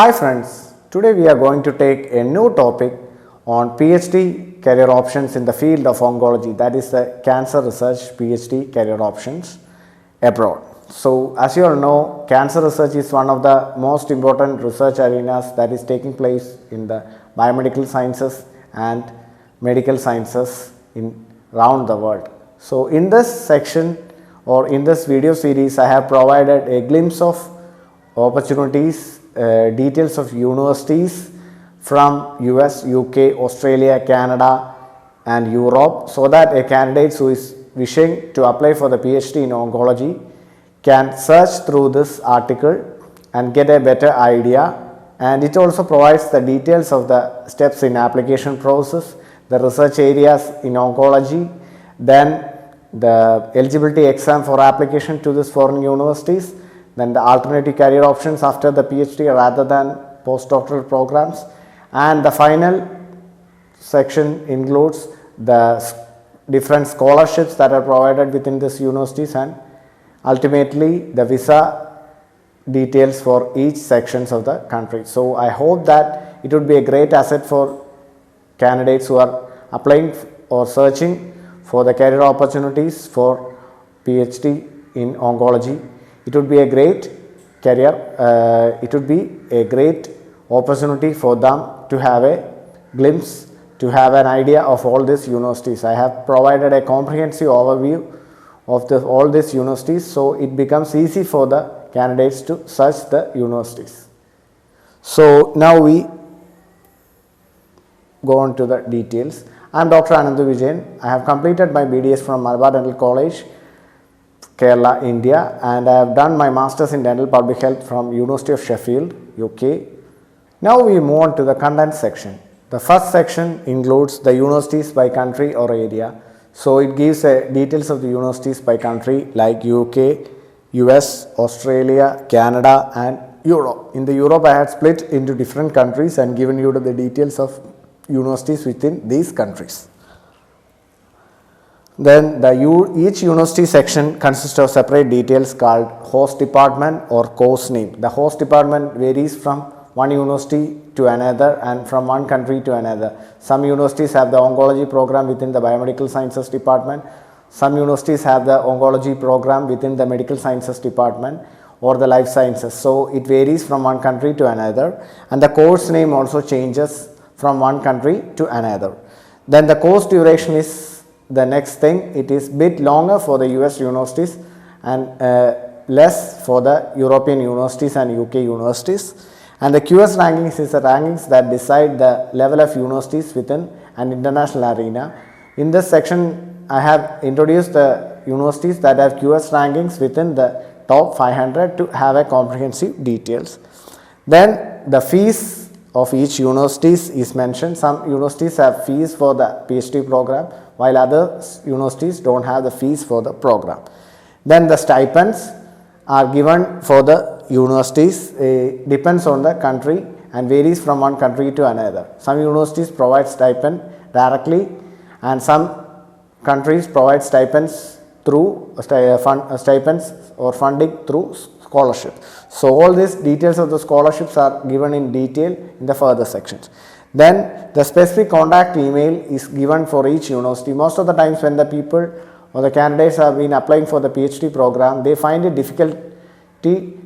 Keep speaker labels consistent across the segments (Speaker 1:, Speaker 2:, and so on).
Speaker 1: Hi friends, today we are going to take a new topic on PhD career options in the field of oncology, that is the cancer research PhD career options abroad. So as you all know, cancer research is one of the most important research arenas that is taking place in the biomedical sciences and medical sciences around the world. So in this section or in this video series, I have provided a glimpse of opportunities, details of universities from US, UK, Australia, Canada and Europe, so that a candidate who is wishing to apply for the PhD in oncology can search through this article and get a better idea. And it also provides the details of the steps in application process, the research areas in oncology, then the eligibility exam for application to these foreign universities, then the alternative career options after the PhD rather than postdoctoral programs, and the final section includes the different scholarships that are provided within these universities and ultimately the visa details for each sections of the country. So I hope that it would be a great asset for candidates who are applying or searching for the career opportunities for PhD in oncology. It would be a great career, it would be a great opportunity for them to have a glimpse, to have an idea of all these universities. I have provided a comprehensive overview of all these universities, so it becomes easy for the candidates to search the universities. So now we go on to the details. I am Dr. Anandu Vijayan. I have completed my BDS from Malabar Dental College, Kerala, India, and I have done my Masters in Dental Public Health from University of Sheffield, UK. Now we move on to the content section. The first section includes the universities by country or area. So it gives details of the universities by country like UK, US, Australia, Canada and Europe. In the Europe, I had split into different countries and given you the details of universities within these countries. Then each university section consists of separate details called host department or course name. The host department varies from one university to another and from one country to another. Some universities have the oncology program within the biomedical sciences department. Some universities have the oncology program within the medical sciences department or the life sciences. So it varies from one country to another, and the course name also changes from one country to another. Then the course duration is the next thing. It is bit longer for the US universities and less for the European universities and UK universities. And the QS rankings is the rankings that decide the level of universities within an international arena. In this section, I have introduced the universities that have QS rankings within the top 500 to have a comprehensive details. Then the fees of each universities is mentioned. Some universities have fees for the PhD program, while other universities don't have the fees for the program. Then the stipends are given for the universities, depends on the country and varies from one country to another. Some universities provide stipend directly and some countries provide stipends through stipends or funding through scholarships. So all these details of the scholarships are given in detail in the further sections. Then the specific contact email is given for each university. Most of the times when the people or the candidates have been applying for the PhD program, they find it difficulty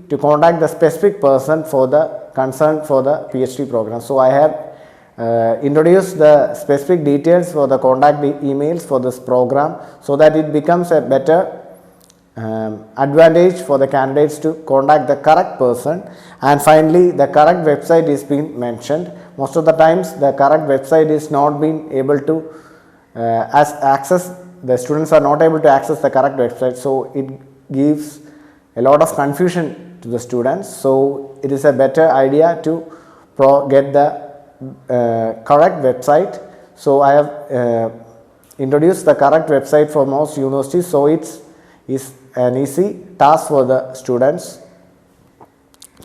Speaker 1: to contact the specific person for the concern for the PhD program. So I have introduced the specific details for the contact emails for this program so that it becomes a better advantage for the candidates to contact the correct person. And finally, the correct website is being mentioned. Most of the times the correct website is not being able to access, the students are not able to access the correct website, so it gives a lot of confusion to the students. So it is a better idea to get the correct website. So I have introduced the correct website for most universities, so it's an easy task for the students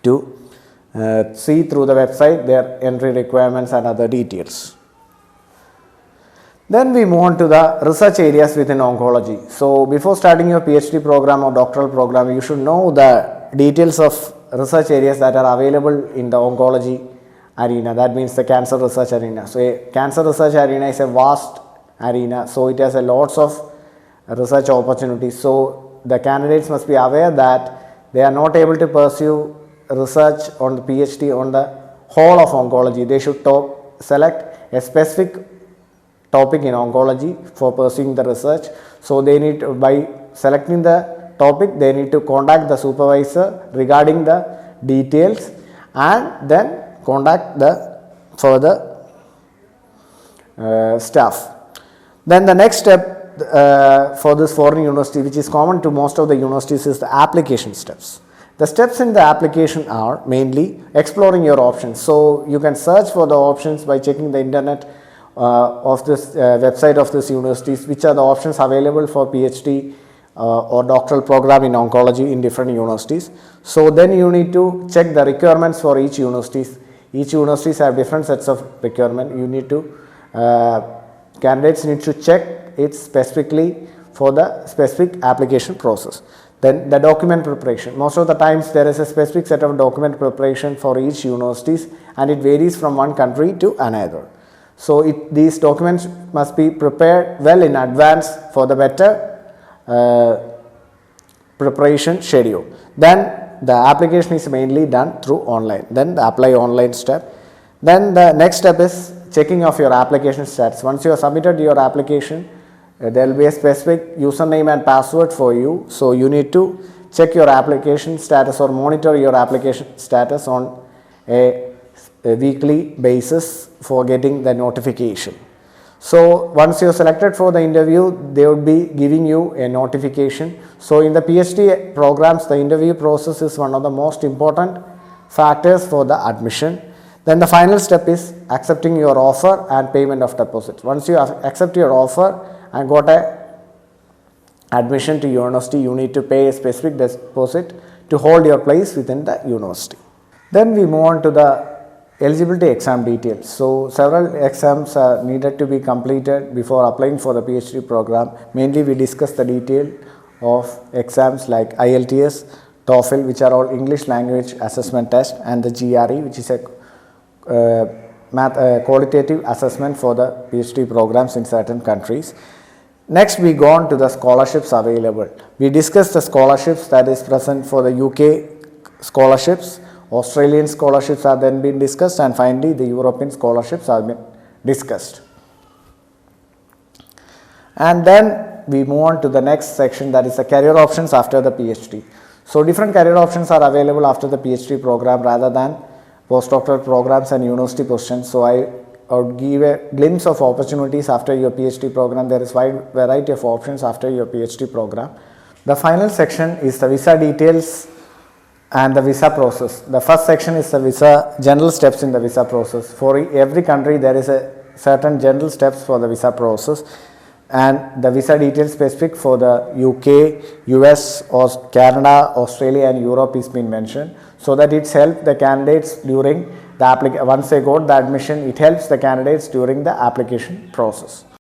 Speaker 1: to see through the website their entry requirements and other details. Then we move on to the research areas within oncology. So before starting your PhD program or doctoral program, you should know the details of research areas that are available in the oncology arena, that means the cancer research arena. So a cancer research arena is a vast arena, so it has a lots of research opportunities. So the candidates must be aware that they are not able to pursue research on the PhD on the whole of oncology. They should select a specific topic in oncology for pursuing the research. So they need to, by selecting the topic, they need to contact the supervisor regarding the details and then contact the further staff. Then the next step for this foreign university, which is common to most of the universities, is the application steps. The steps in the application are mainly exploring your options. So you can search for the options by checking the internet of this website of this universities, which are the options available for PhD or doctoral program in oncology in different universities. So then you need to check the requirements for each universities. Each universities have different sets of requirement. You need to candidates need to check it specifically for the specific application process. Then the document preparation. Most of the times there is a specific set of document preparation for each universities, and it varies from one country to another. So these documents must be prepared well in advance for the better preparation schedule. Then the application is mainly done through online. Then the apply online step. Then the next step is checking of your application status. Once you have submitted your application, there will be a specific username and password for you. So you need to check your application status or monitor your application status on a weekly basis for getting the notification. So once you are selected for the interview, they would be giving you a notification. So in the PhD programs, the interview process is one of the most important factors for the admission. Then the final step is accepting your offer and payment of deposit. Once you accept your offer and got a admission to university, you need to pay a specific deposit to hold your place within the university. Then we move on to the eligibility exam details. So several exams are needed to be completed before applying for the PhD program. Mainly we discuss the detail of exams like IELTS, TOEFL, which are all English language assessment test, and the GRE, which is a qualitative assessment for the PhD programs in certain countries. Next we go on to the scholarships available. We discussed the scholarships that is present for the UK scholarships, Australian scholarships are then been discussed, and finally the European scholarships have been discussed. And then we move on to the next section, that is the career options after the PhD. So different career options are available after the PhD program rather than postdoctoral programs and university positions. So I would give a glimpse of opportunities after your PhD program. There is wide variety of options after your PhD program. The final section is the visa details and the visa process. The first section is the visa general steps in the visa process. For every country there is a certain general steps for the visa process, and the visa details specific for the UK, US, or Canada, Australia and Europe is been mentioned, so that it's helped the candidates during the once they got the admission, it helps the candidates during the application process.